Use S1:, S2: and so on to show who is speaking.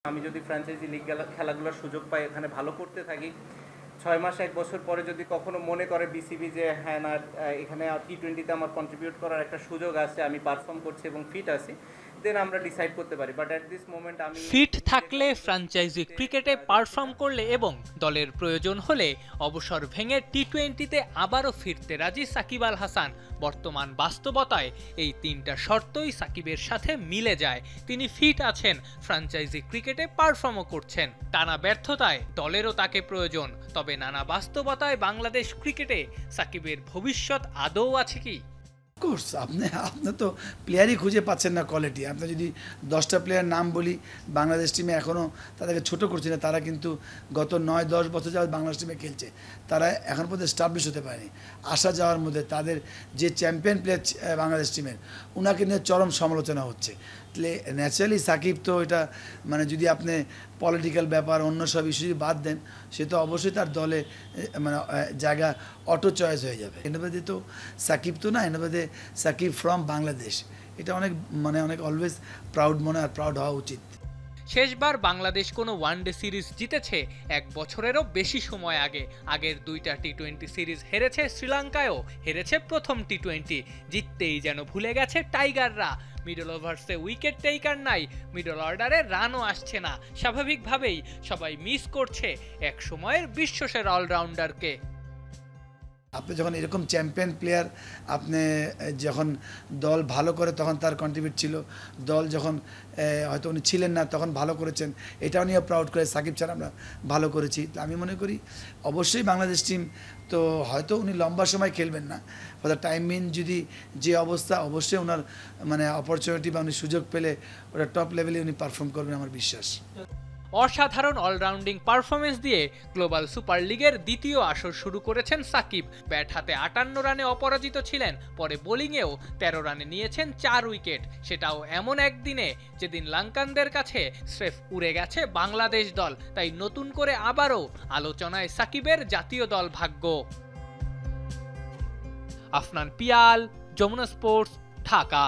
S1: আমি যদি franchise league খেলাগুলোর সুযোগ পাই, এখানে ভালো করতে থাকি, 6 মাস 1 বছর পরে যদি কখনো মনে করে বিসিবি যে হ্যাঁ না এখানে টি20তে আমার কন্ট্রিবিউট করার একটা সুযোগ আছে, আমি পারফর্ম করছি এবং ফিট আছি, দেন আমরা ডিসাইড করতে পারি। বাট অ্যাট দিস মোমেন্ট আমি
S2: ফিট থাকলে, ফ্র্যাঞ্চাইজি ক্রিকেটে পারফর্ম করলে এবং দলের প্রয়োজন হলে অবসর ভেঙে টি20তে আবারও ফিরতে রাজি সাকিব আল হাসান। বর্তমান বাস্তবতায় এই তিনটা শর্তই সাকিবের সাথে মিলে যায়। তিনি ফিট আছেন, ফ্র্যাঞ্চাইজি ক্রিকেটে পারফর্মও করছেন। টানা ব্যর্থতায় দলেরও তাকে প্রয়োজন। তবে নানা বাস্তবতায় বাংলাদেশ ক্রিকেটে সাকিবের ভবিষ্যৎ আদৌ আছে কি?
S3: কোর্স আপনি তো প্লেয়ারই খুঁজে পাচ্ছেন না কোয়ালিটি। আপনি যদি 10টা প্লেয়ার নাম বলি বাংলাদেশ টিমে, এখনও তাদেরকে ছোট করছি না, তারা কিন্তু গত 9-10 বছর যাওয়ার বাংলাদেশ টিমে খেলছে, তারা এখন পর্যন্ত স্টাবলিশ হতে পারেনি। আসা যাওয়ার মধ্যে তাদের যে চ্যাম্পিয়ন প্লেয়ার বাংলাদেশ টিমের, ওনাকে নিয়ে চরম সমালোচনা হচ্ছে। তাহলে ন্যাচারালি সাকিব তো এটা মানে যদি আপনি পলিটিক্যাল ব্যাপার অন্য সব ইস্যু যদি বাদ দেন, সে তো অবশ্যই তার দলে মানে জায়গা অটো চয়েস হয়ে যাবে। এনবাদে তো সাকিব তো না, এনবাদে সাকিব ফ্রম বাংলাদেশ, এটা অনেক অলওয়েজ প্রাউড মনে আর প্রাউড হওয়া উচিত।
S2: শেষবার বাংলাদেশ কোনো ওয়ানডে সিরিজ জিতেছে 1 বছরেরও বেশি সময় আগে। আগের 2টা টি20 সিরিজ হেরেছে, শ্রীলঙ্কায়ও হেরেছে প্রথম টি20। জিততেই যেন ভুলে গেছে টাইগাররা। মিডল ওভার্সে উইকেট টেকার নাই, মিডল অর্ডারে রানও আসছে না। স্বাভাবিকভাবেই সবাই মিস করছে এক সময়ের বিশ্বসেরা অলরাউন্ডারকে।
S3: আপনি যখন এরকম চ্যাম্পিয়ন প্লেয়ার, আপনি যখন দল ভালো করে তখন তার কন্ট্রিবিউট ছিল, দল যখন হয়তো উনি ছিলেন না তখন ভালো করেছেন, এটাও নিয়ে প্রাউড করে সাকিব ছাড়া আমরা ভালো করেছি। আমি মনে করি অবশ্যই বাংলাদেশ টিম তো হয়তো উনি লম্বা সময় খেলবেন না, ফর দ্য টাইম মিন যদি যে অবস্থা, অবশ্যই ওনার মানে অপরচুনিটি বা উনি সুযোগ পেলে ওটা টপ লেভেলে উনি পারফর্ম করবেন আমার বিশ্বাস।
S2: অসাধারণ অলরাউন্ডিং পারফরমেন্স দিয়ে গ্লোবাল সুপার লিগের দ্বিতীয় আসর শুরু করেছেন সাকিব। ব্যাট হাতে 58 রানে অপরাজিত ছিলেন, পরে বোলিংয়েও 13 রানে নিয়েছেন 4 উইকেট, সেটাও এমন একদিনে যেদিন লঙ্কানদের কাছে স্রেফ উড়ে গেছে বাংলাদেশ দল। তাই নতুন করে আবারও আলোচনায় সাকিবের জাতীয় দল ভাগ্য। আফনান পিয়াল, যমুনা স্পোর্টস, ঢাকা।